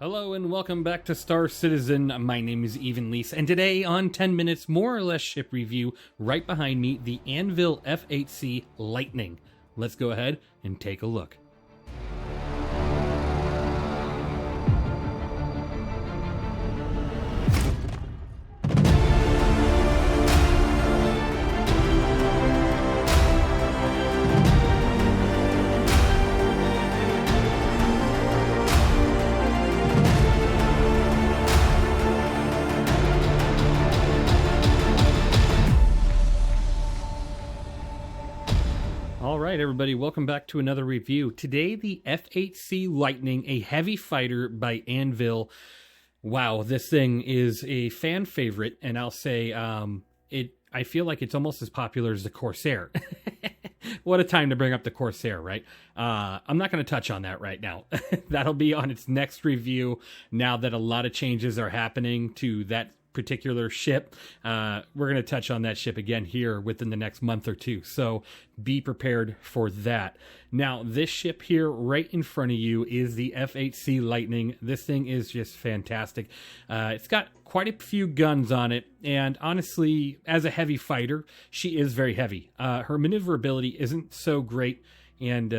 Hello and welcome back to Star Citizen. My name is evenleasesc, and today on 10 Minutes More or Less Ship Review, right behind me, the Anvil F8C Lightning. Let's go ahead and take a look. Alright everybody, welcome back to another review. Today the F8C Lightning, a heavy fighter by Anvil. Wow, this thing is a fan favorite, and I'll say I feel like it's almost as popular as the Corsair. What a time to bring up the Corsair, right? I'm not going to touch on that right now. That'll be on its next review now that a lot of changes are happening to that particular ship. We're going to touch on that ship again here within the next month or two, so be prepared for that. Now, this ship here right in front of you is the F8C Lightning. This thing is just fantastic. It's got quite a few guns on it, and honestly, as a heavy fighter, she is very heavy. Her maneuverability isn't so great, and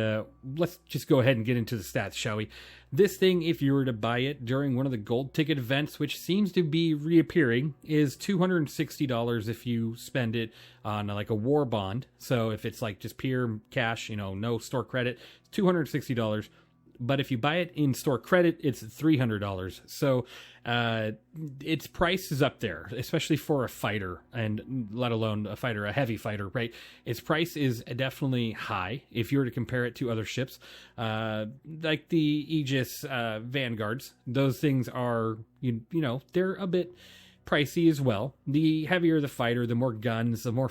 let's just go ahead and get into the stats, shall we? This thing, if you were to buy it during one of the gold ticket events, which seems to be reappearing, is $260 if you spend it on like a war bond. So if it's like just pure cash, no store credit, it's $260. But if you buy it in store credit, it's $300. So its price is up there, especially for a fighter, and let alone a heavy fighter, right? Its price is definitely high if you were to compare it to other ships, like the Aegis Vanguards. Those things are, they're a bit pricey as well. The heavier the fighter, the more guns, the more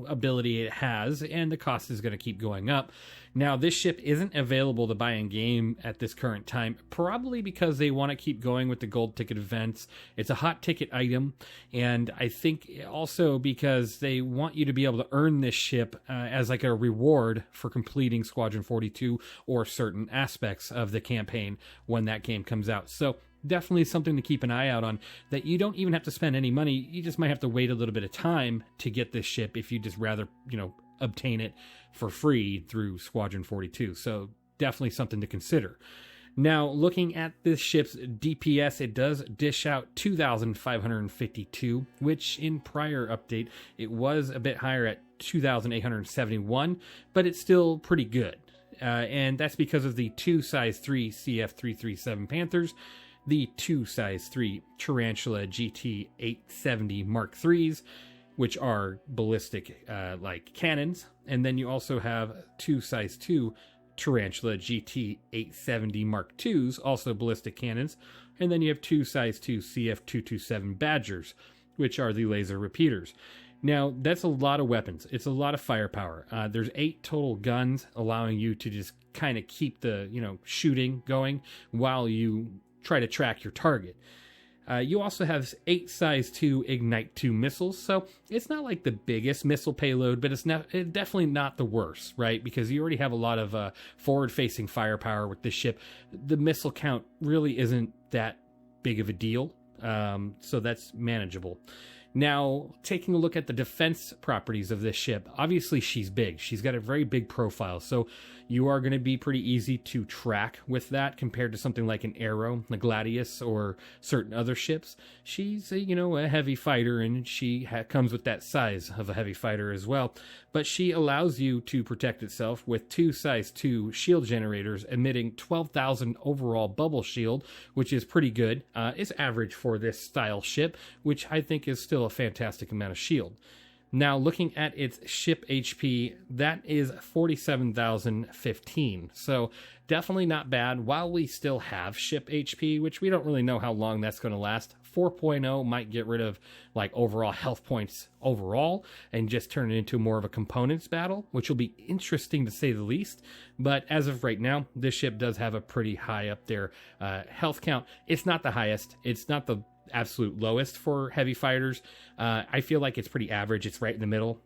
ability it has, and the cost is going to keep going up. Now, this ship isn't available to buy in game at this current time, probably because they want to keep going with the gold ticket events. It's a hot ticket item, and I think also because they want you to be able to earn this ship as like a reward for completing Squadron 42 or certain aspects of the campaign when that game comes out. So definitely something to keep an eye out on, that you don't even have to spend any money. You just might have to wait a little bit of time to get this ship if you just rather, obtain it for free through Squadron 42. So definitely something to consider. Now, looking at this ship's DPS, it does dish out 2,552, which in prior update, it was a bit higher at 2,871, but it's still pretty good. And that's because of the two size 3 CF337 Panthers, the two size 3 Tarantula GT870 Mark IIIs, which are ballistic like cannons, and then you also have two size 2 Tarantula GT870 Mark IIs, also ballistic cannons, and then you have two size 2 CF227 Badgers, which are the laser repeaters. Now, that's a lot of weapons. It's a lot of firepower. There's 8 total guns, allowing you to just kind of keep the shooting going while you try to track your target. You also have 8 size 2 Ignite 2 missiles, so it's not like the biggest missile payload, but it's definitely not the worst, right? Because you already have a lot of forward-facing firepower with this ship. The missile count really isn't that big of a deal, so that's manageable. Now, taking a look at the defense properties of this ship, obviously she's big. She's got a very big profile, so you are going to be pretty easy to track with that compared to something like an Arrow, the Gladius, or certain other ships. She's a heavy fighter, and she comes with that size of a heavy fighter as well. But she allows you to protect itself with two size 2 shield generators emitting 12,000 overall bubble shield, which is pretty good. It's average for this style ship, which I think is still a fantastic amount of shield. Now, looking at its ship HP, that is 47,015. So definitely not bad. While we still have ship HP, which we don't really know how long that's going to last, 4.0 might get rid of like overall health points overall and just turn it into more of a components battle, which will be interesting to say the least. But as of right now, this ship does have a pretty high up there health count. It's not the highest. It's not the absolute lowest for heavy fighters. I feel like it's pretty average. It's right in the middle,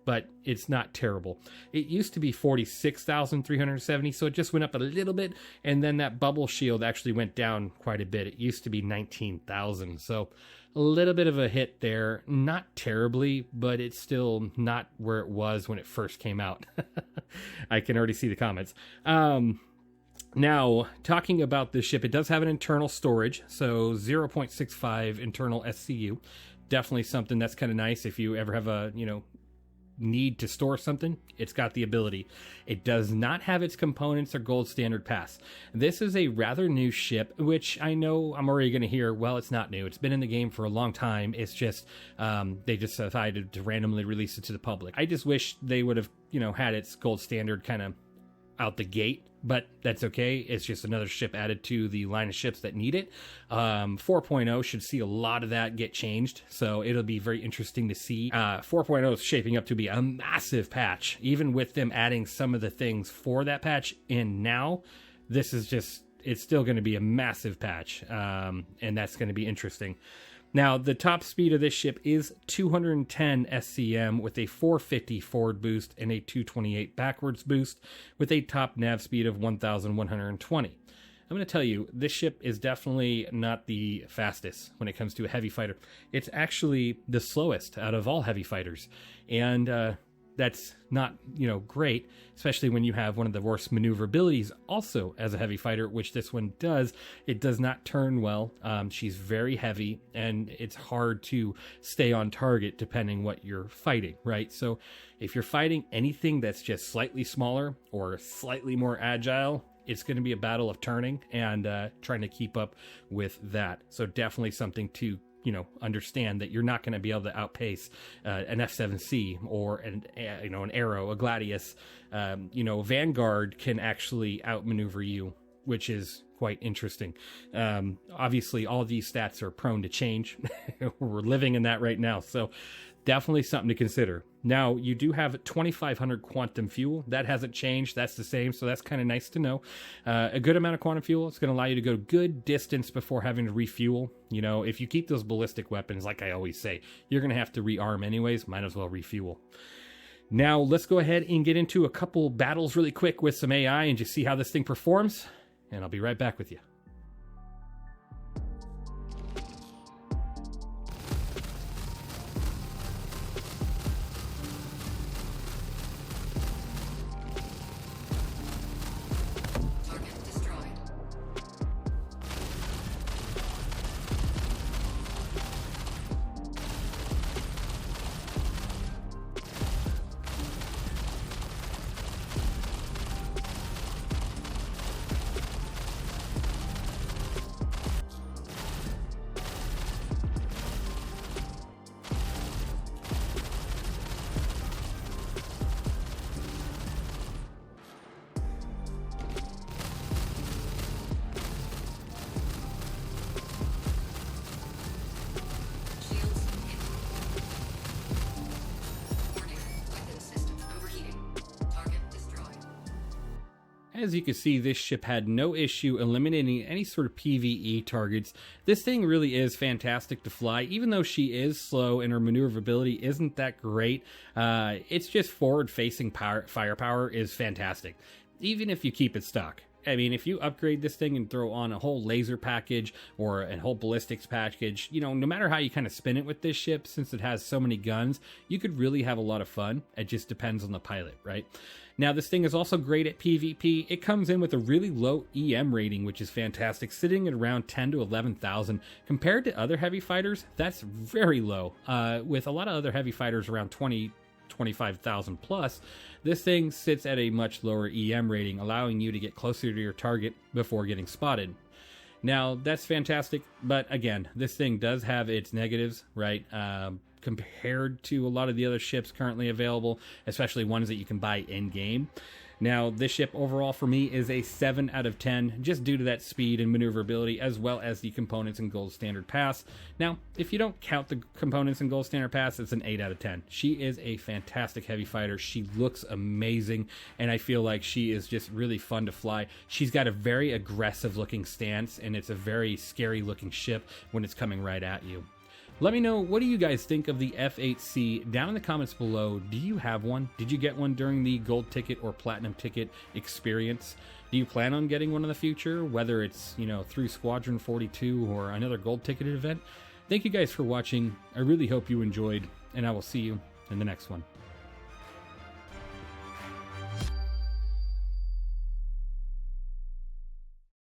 but it's not terrible. It used to be 46,370, so it just went up a little bit, and then that bubble shield actually went down quite a bit. It used to be 19,000, so a little bit of a hit there. Not terribly, but it's still not where it was when it first came out. I can already see the comments. Now, talking about this ship, it does have an internal storage, so 0.65 internal SCU. Definitely something that's kind of nice if you ever have a, need to store something. It's got the ability. It does not have its components or gold standard pass. This is a rather new ship, which I know I'm already going to hear, well, it's not new. It's been in the game for a long time. It's just, they just decided to randomly release it to the public. I just wish they would have, had its gold standard kind of out the gate, but that's okay. It's just another ship added to the line of ships that need it. 4.0 should see a lot of that get changed, so it'll be very interesting to see. 4.0 is shaping up to be a massive patch, even with them adding some of the things for that patch in now. This is just, it's still going to be a massive patch, and that's going to be interesting. Now, the top speed of this ship is 210 SCM with a 450 forward boost and a 228 backwards boost with a top nav speed of 1,120. I'm going to tell you, this ship is definitely not the fastest when it comes to a heavy fighter. It's actually the slowest out of all heavy fighters. And that's not, great, especially when you have one of the worst maneuverabilities also as a heavy fighter, which this one does. It does not turn well. She's very heavy, and it's hard to stay on target depending what you're fighting, right? So if you're fighting anything that's just slightly smaller or slightly more agile, it's going to be a battle of turning and trying to keep up with that. So definitely something to understand that you're not going to be able to outpace an F7C or an Arrow, a Gladius. Vanguard can actually outmaneuver you, which is quite interesting. Obviously, all these stats are prone to change. We're living in that right now, so definitely something to consider. Now, you do have 2,500 quantum fuel. That hasn't changed. That's the same, so that's kind of nice to know. A good amount of quantum fuel. It's going to allow you to go good distance before having to refuel. If you keep those ballistic weapons, like I always say, you're going to have to rearm anyways. Might as well refuel. Now, let's go ahead and get into a couple battles really quick with some AI and just see how this thing performs, and I'll be right back with you. As you can see, this ship had no issue eliminating any sort of PvE targets. This thing really is fantastic to fly, even though she is slow and her maneuverability isn't that great. It's just forward-facing firepower is fantastic, even if you keep it stock. I mean, if you upgrade this thing and throw on a whole laser package or a whole ballistics package, no matter how you kind of spin it with this ship, since it has so many guns, you could really have a lot of fun. It just depends on the pilot, right? Now, this thing is also great at PvP. It comes in with a really low EM rating, which is fantastic, sitting at around 10 to 11,000. Compared to other heavy fighters, that's very low. With a lot of other heavy fighters around 25,000 plus, this thing sits at a much lower EM rating, allowing you to get closer to your target before getting spotted. Now, that's fantastic, but again, this thing does have its negatives, right? Compared to a lot of the other ships currently available, especially ones that you can buy in-game. Now, this ship overall for me is a 7 out of 10, just due to that speed and maneuverability, as well as the components and gold standard pass. Now, if you don't count the components and gold standard pass, it's an 8 out of 10. She is a fantastic heavy fighter. She looks amazing, and I feel like she is just really fun to fly. She's got a very aggressive looking stance, and it's a very scary looking ship when it's coming right at you. Let me know, what do you guys think of the F8C down in the comments below. Do you have one? Did you get one during the gold ticket or platinum ticket experience? Do you plan on getting one in the future, whether it's, through Squadron 42 or another gold ticketed event? Thank you guys for watching. I really hope you enjoyed, and I will see you in the next one.